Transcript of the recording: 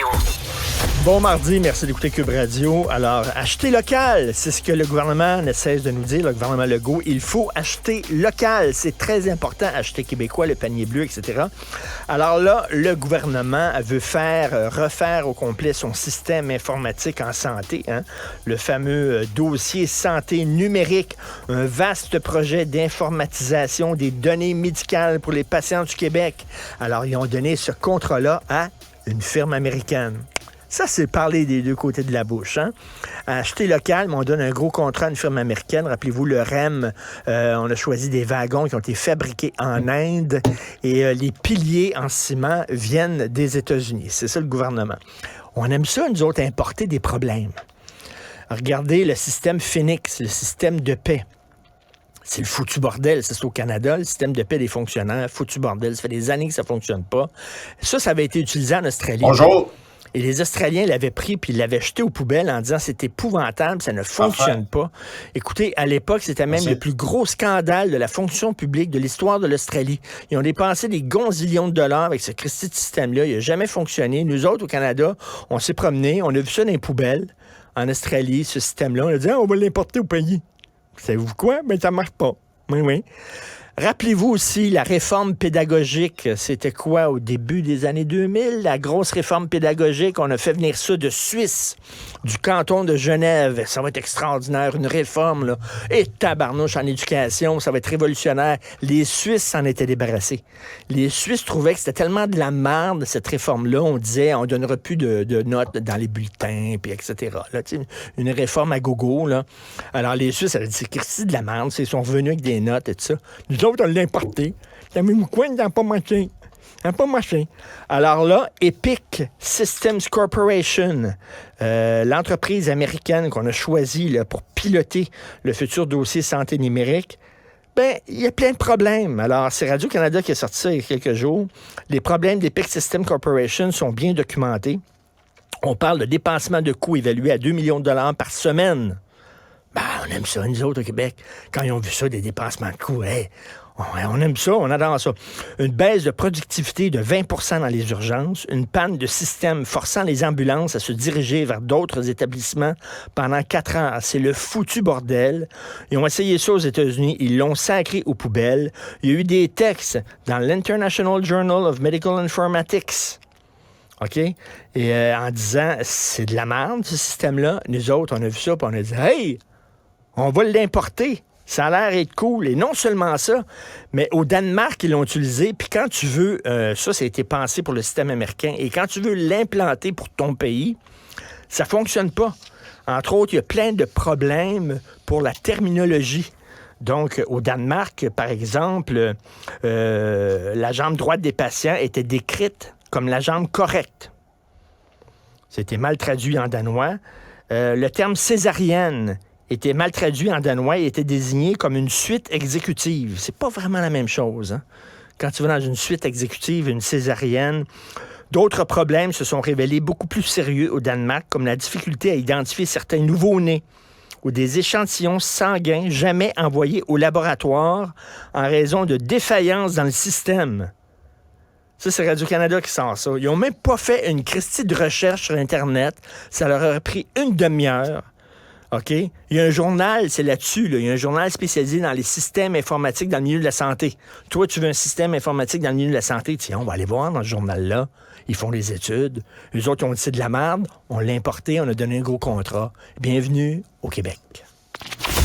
Radio. Bon mardi, merci d'écouter Cube Radio. Alors, acheter local, c'est ce que le gouvernement ne cesse de nous dire, le gouvernement Legault. Il faut acheter local. C'est très important, acheter québécois, le panier bleu, etc. Alors là, le gouvernement veut refaire au complet son système informatique en santé, hein? Le fameux dossier santé numérique, un vaste projet d'informatisation des données médicales pour les patients du Québec. Alors, ils ont donné ce contrat-là à une firme américaine. Ça, c'est parler des deux côtés de la bouche. Hein? À acheter local, mais on donne un gros contrat à une firme américaine. Rappelez-vous, le REM, on a choisi des wagons qui ont été fabriqués en Inde et les piliers en ciment viennent des États-Unis. C'est ça le gouvernement. On aime ça, nous autres, importer des problèmes. Regardez le système Phoenix, le système de paix. C'est le foutu bordel, c'est au Canada, le système de paix des fonctionnaires, foutu bordel. Ça fait des années que ça ne fonctionne pas. Ça avait été utilisé en Australie. Bonjour. Et les Australiens l'avaient pris puis l'avaient jeté aux poubelles en disant c'est épouvantable, ça ne fonctionne pas. Écoutez, à l'époque, c'était même le plus gros scandale de la fonction publique de l'histoire de l'Australie. Ils ont dépensé des gonzillions de dollars avec ce Christi de système-là. Il n'a jamais fonctionné. Nous autres, au Canada, on s'est promenés, on a vu ça dans les poubelles en Australie, ce système-là. On a dit on va l'importer au pays. Savez-vous quoi? Ben, ça marche pas. Oui. Rappelez-vous aussi la réforme pédagogique. C'était quoi au début des années 2000? La grosse réforme pédagogique. On a fait venir ça de Suisse, du canton de Genève. Ça va être extraordinaire, une réforme, là. Et tabarnouche en éducation, ça va être révolutionnaire. Les Suisses s'en étaient débarrassés. Les Suisses trouvaient que c'était tellement de la merde, cette réforme-là. On disait, on donnera plus de notes dans les bulletins, puis etc. Là, une réforme à gogo, là. Alors, les Suisses avaient dit, c'est de la merde. Ils sont revenus avec des notes et tout ça. Nous autres, on l'a importé. Savez-vous quoi? Il n'a pas marché. Il n'a pas marché. Alors là, Epic Systems Corporation, l'entreprise américaine qu'on a choisie là, pour piloter le futur dossier santé numérique, ben, il y a plein de problèmes. Alors, c'est Radio-Canada qui a sorti ça il y a quelques jours. Les problèmes d'Epic Systems Corporation sont bien documentés. On parle de dépassement de coûts évalués à 2 millions de dollars par semaine. Ben, on aime ça, nous autres, au Québec. Quand ils ont vu ça, des dépassements de coûts, on aime ça, on adore ça. Une baisse de productivité de 20 % dans les urgences, une panne de système forçant les ambulances à se diriger vers d'autres établissements pendant 4 ans. C'est le foutu bordel. Ils ont essayé ça aux États-Unis, ils l'ont sacré aux poubelles. Il y a eu des textes dans l'International Journal of Medical Informatics. OK? Et en disant, c'est de la merde, ce système-là. Nous autres, on a vu ça, puis on a dit, hey! On va l'importer. Ça a l'air d'être cool. Et non seulement ça, mais au Danemark, ils l'ont utilisé. Puis quand tu veux, ça a été pensé pour le système américain. Et quand tu veux l'implanter pour ton pays, ça fonctionne pas. Entre autres, il y a plein de problèmes pour la terminologie. Donc, au Danemark, par exemple, la jambe droite des patients était décrite comme la jambe correcte. C'était mal traduit en danois. Le terme césarienne était mal traduit en danois et était désigné comme une suite exécutive. C'est pas vraiment la même chose, hein? Quand tu vas dans une suite exécutive, une césarienne. D'autres problèmes se sont révélés beaucoup plus sérieux au Danemark, comme la difficulté à identifier certains nouveaux-nés ou des échantillons sanguins jamais envoyés au laboratoire en raison de défaillances dans le système. Ça, c'est Radio-Canada qui sort ça. Ils n'ont même pas fait une christie de recherche sur Internet. Ça leur aurait pris une demi-heure. OK? Il y a un journal, c'est là-dessus, là. Il y a un journal spécialisé dans les systèmes informatiques dans le milieu de la santé. Toi, tu veux un système informatique dans le milieu de la santé? Tiens, on va aller voir dans ce journal-là. Ils font des études. Les autres, ont dit c'est de la merde. On l'a importé, on a donné un gros contrat. Bienvenue au Québec.